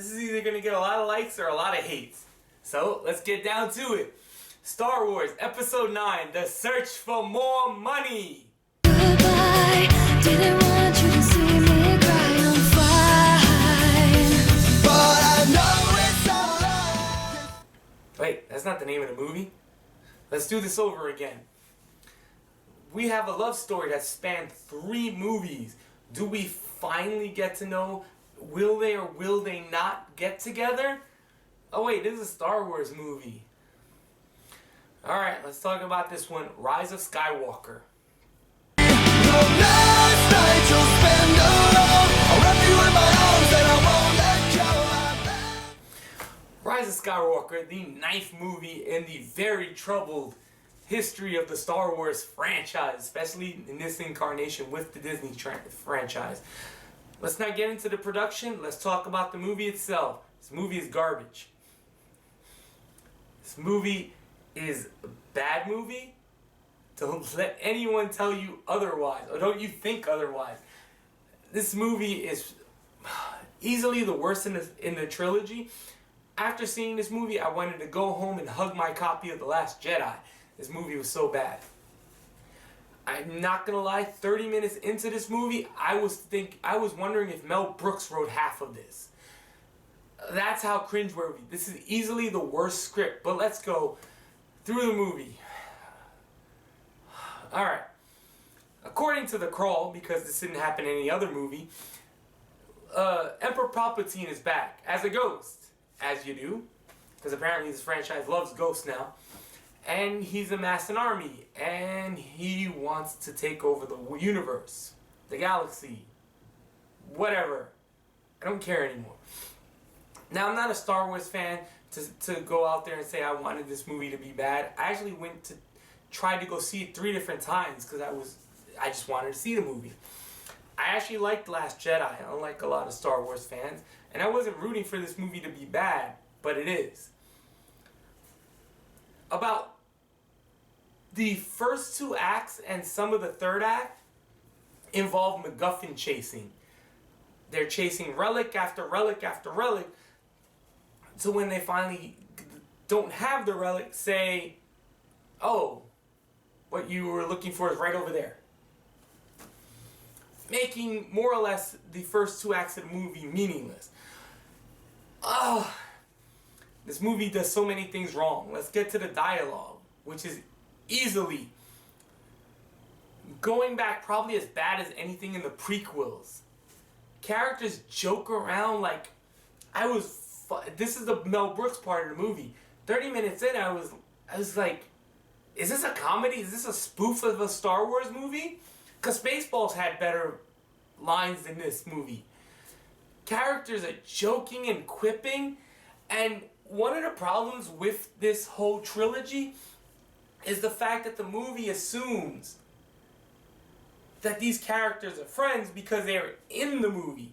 This is either going to get a lot of likes or a lot of hates. So, let's get down to it. Star Wars Episode 9, The Search for More Money. Goodbye, didn't want you to see me cry, I'm fine. But I know it's alright. Wait, that's not the name of the movie. Let's do this over again. We have a love story that spanned 3 movies. Do we finally get to know, will they or will they not get together? Oh wait, this is a Star Wars movie. Alright, let's talk about this one, Rise of Skywalker. Rise of Skywalker, the 9th movie in the very troubled history of the Star Wars franchise, especially in this incarnation with the Disney franchise. Let's not get into the production, let's talk about the movie itself. This movie is garbage. This movie is a bad movie. Don't let anyone tell you otherwise, or don't you think otherwise. This movie is easily the worst in the trilogy. After seeing this movie, I wanted to go home and hug my copy of The Last Jedi. This movie was so bad. I'm not gonna lie, 30 minutes into this movie, I was wondering if Mel Brooks wrote half of this. That's how cringeworthy. This is easily the worst script, but let's go through the movie. Alright. According to The Crawl, because this didn't happen in any other movie, Emperor Palpatine is back as a ghost, as you do, because apparently this franchise loves ghosts now. And he's amassed an army, and he wants to take over the universe, the galaxy, whatever. I don't care anymore. Now, I'm not a Star Wars fan to go out there and say I wanted this movie to be bad. I actually tried to go see it 3 different times because I just wanted to see the movie. I actually liked Last Jedi, unlike a lot of Star Wars fans, and I wasn't rooting for this movie to be bad, but it is. About the first 2 acts and some of the 3rd act involve MacGuffin chasing. They're chasing relic after relic after relic. So when they finally don't have the relic, say, oh, what you were looking for is right over there. Making more or less the first 2 acts of the movie meaningless. This movie does so many things wrong. Let's get to the dialogue, which is easily going back probably as bad as anything in the prequels. Characters joke around like this is the Mel Brooks part of the movie. 30 minutes in, I was like, is this a comedy? Is this a spoof of a Star Wars movie? Because Spaceballs had better lines than this movie. Characters are joking and quipping, and one of the problems with this whole trilogy is the fact that the movie assumes that these characters are friends because they're in the movie.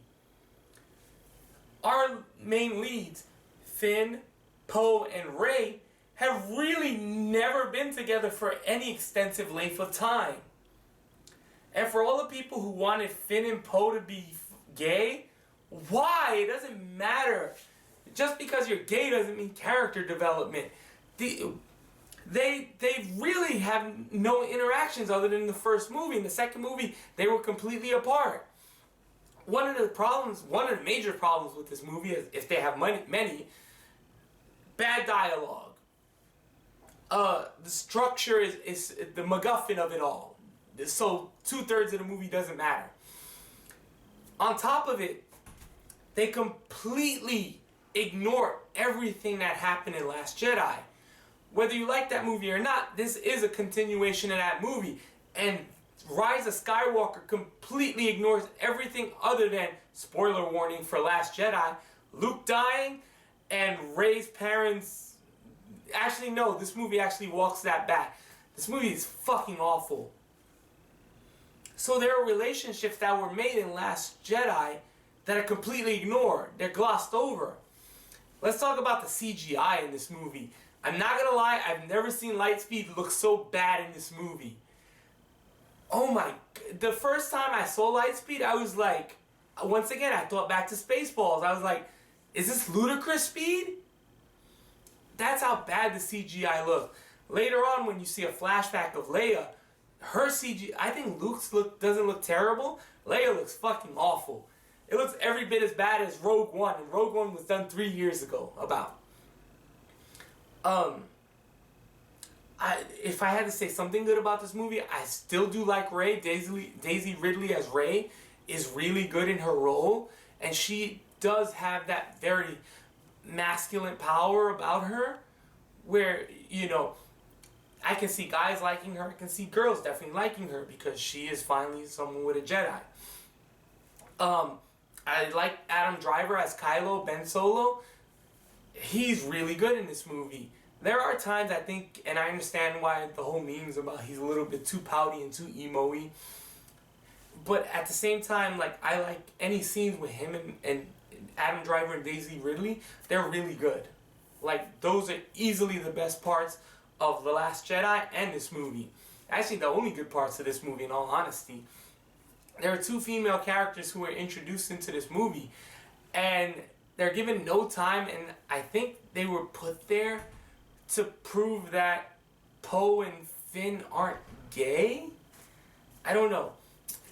Our main leads, Finn, Poe, and Rey, have really never been together for any extensive length of time. And for all the people who wanted Finn and Poe to be gay, why? It doesn't matter. Just because you're gay doesn't mean character development. They really have no interactions other than the first movie. In the second movie, they were completely apart. One of the major problems with this movie is, if they have many, bad dialogue. The structure is the MacGuffin of it all. So 2/3 of the movie doesn't matter. On top of it, they completely ignore everything that happened in Last Jedi. Whether you like that movie or not, this is a continuation of that movie. And Rise of Skywalker completely ignores everything other than, spoiler warning for Last Jedi, Luke dying and Rey's parents. Actually, no, this movie actually walks that back. This movie is fucking awful. So there are relationships that were made in Last Jedi that are completely ignored. They're glossed over. Let's talk about the CGI in this movie. I'm not gonna lie, I've never seen Lightspeed look so bad in this movie. Oh my, the first time I saw Lightspeed, I was like, once again, I thought back to Spaceballs. I was like, is this ludicrous speed? That's how bad the CGI looks. Later on, when you see a flashback of Leia, her CGI, I think Luke's doesn't look terrible. Leia looks fucking awful. It looks every bit as bad as Rogue One, and Rogue One was done 3 years ago, about. If I had to say something good about this movie, I still do like Rey. Daisy Ridley as Rey is really good in her role, and she does have that very masculine power about her, where, you know, I can see guys liking her, I can see girls definitely liking her, because she is finally someone with a Jedi. I like Adam Driver as Kylo, Ben Solo. He's really good in this movie. There are times I think, and I understand why the whole meme's about he's a little bit too pouty and too emo-y. But at the same time, like, I like any scenes with him and Adam Driver and Daisy Ridley, they're really good. Like, those are easily the best parts of The Last Jedi and this movie. Actually, the only good parts of this movie, in all honesty. There are 2 female characters who are introduced into this movie, and they're given no time, and I think they were put there to prove that Poe and Finn aren't gay? I don't know.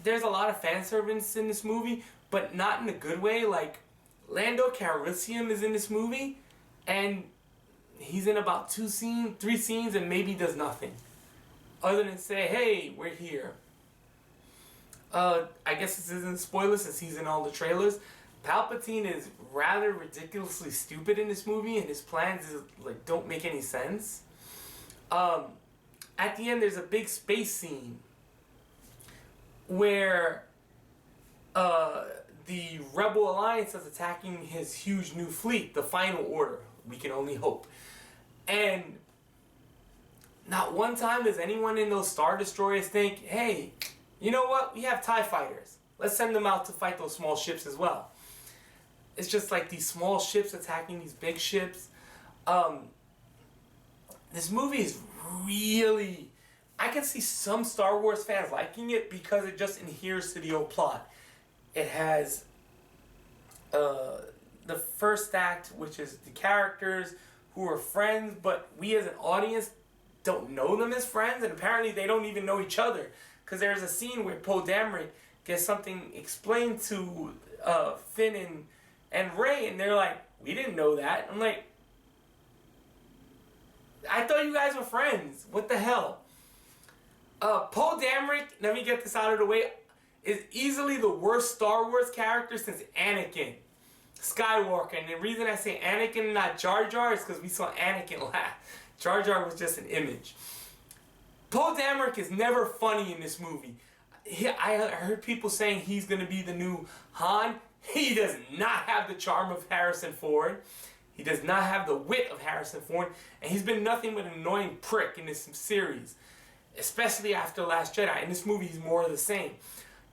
There's a lot of fan service in this movie, but not in a good way. Like, Lando Calrissian is in this movie, and he's in about 3 scenes, and maybe does nothing. Other than say, hey, we're here. I guess this isn't a spoiler since he's in all the trailers. Palpatine is rather ridiculously stupid in this movie, and his plans don't make any sense. At the end, there's a big space scene where the Rebel Alliance is attacking his huge new fleet, the Final Order. We can only hope. And not one time does anyone in those Star Destroyers think, hey, you know what? We have TIE fighters. Let's send them out to fight those small ships as well. It's just like these small ships attacking these big ships. This movie is really... I can see some Star Wars fans liking it because it just adheres to the old plot. It has the first act, which is the characters who are friends, but we as an audience don't know them as friends, and apparently they don't even know each other. Because there's a scene where Poe Dameron gets something explained to Finn and Rey, and they're like, we didn't know that. I'm like, I thought you guys were friends. What the hell? Poe Dameron, let me get this out of the way, is easily the worst Star Wars character since Anakin Skywalker. And the reason I say Anakin and not Jar Jar is because we saw Anakin laugh. Jar Jar was just an image. Poe Dameron is never funny in this movie. I heard people saying he's going to be the new Han. He does not have the charm of Harrison Ford. He does not have the wit of Harrison Ford. And he's been nothing but an annoying prick in this series. Especially after Last Jedi. In this movie, he's more of the same.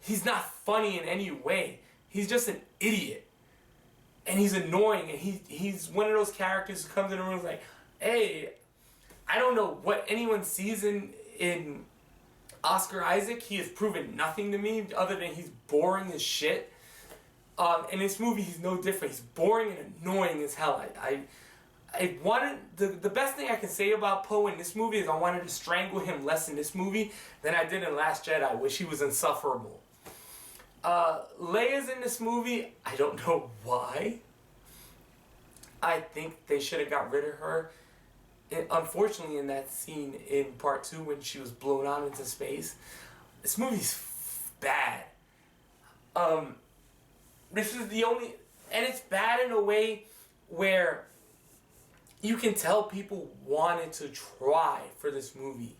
He's not funny in any way. He's just an idiot. And he's annoying. And he's one of those characters who comes in the room and is like, hey, I don't know what anyone sees in Oscar Isaac. He has proven nothing to me other than he's boring as shit. In this movie, he's no different. He's boring and annoying as hell. I wanted the best thing I can say about Poe in this movie is I wanted to strangle him less in this movie than I did in Last Jedi, which he was insufferable. Leia's in this movie. I don't know why. I think they should have got rid of her. Unfortunately, in that scene in Part 2 when she was blown out into space, this movie's bad. This is the only, and it's bad in a way where you can tell people wanted to try for this movie.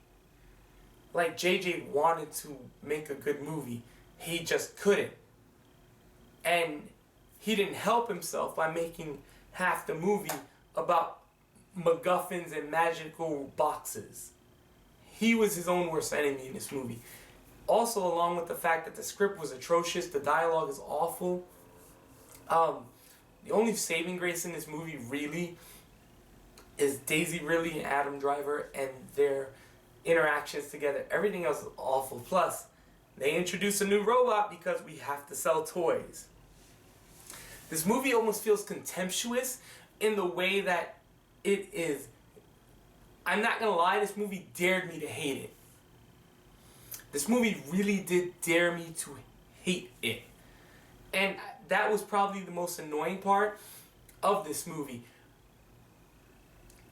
Like JJ wanted to make a good movie. He just couldn't. And he didn't help himself by making half the movie about MacGuffins and magical boxes. He was his own worst enemy in this movie. Also, along with the fact that the script was atrocious, the dialogue is awful. The only saving grace in this movie really is Daisy Ridley and Adam Driver and their interactions together. Everything else is awful. Plus, they introduce a new robot because we have to sell toys. This movie almost feels contemptuous in the way that it is. I'm not gonna lie, this movie dared me to hate it. This movie really did dare me to hate it. And that was probably the most annoying part of this movie.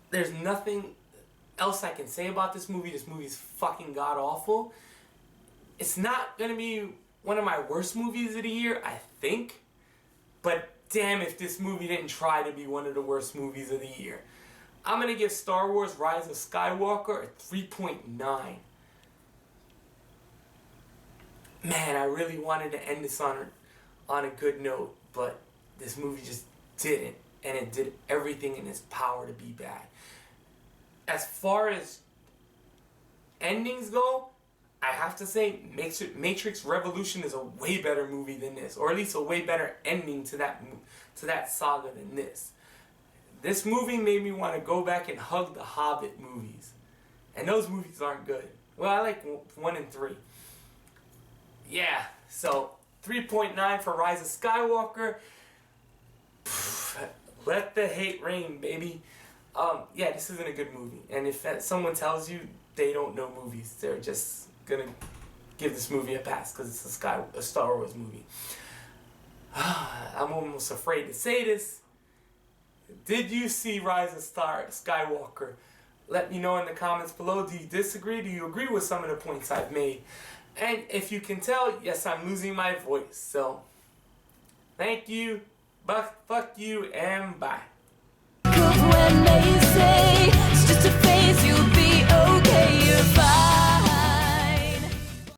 There's nothing else I can say about this movie. This movie is fucking god awful. It's not gonna be one of my worst movies of the year, I think. But damn if this movie didn't try to be one of the worst movies of the year. I'm gonna give Star Wars Rise of Skywalker a 3.9. Man, I really wanted to end this on a good note, but this movie just didn't. And it did everything in its power to be bad. As far as endings go, I have to say Matrix Revolution is a way better movie than this, or at least a way better ending to that saga than this. This movie made me want to go back and hug the Hobbit movies, and those movies aren't good. Well, I like 1 and 3. Yeah, so 3.9 for Rise of Skywalker. Let the hate reign, baby. Yeah, this isn't a good movie. And if someone tells you they don't know movies, they're just gonna give this movie a pass because it's a Star Wars movie. I'm almost afraid to say this. Did you see Rise of Skywalker? Let me know in the comments below. Do you disagree? Do you agree with some of the points I've made? And if you can tell, yes, I'm losing my voice. So, thank you, fuck you, and bye. When they say it's just a phase, you'll be okay, you're fine.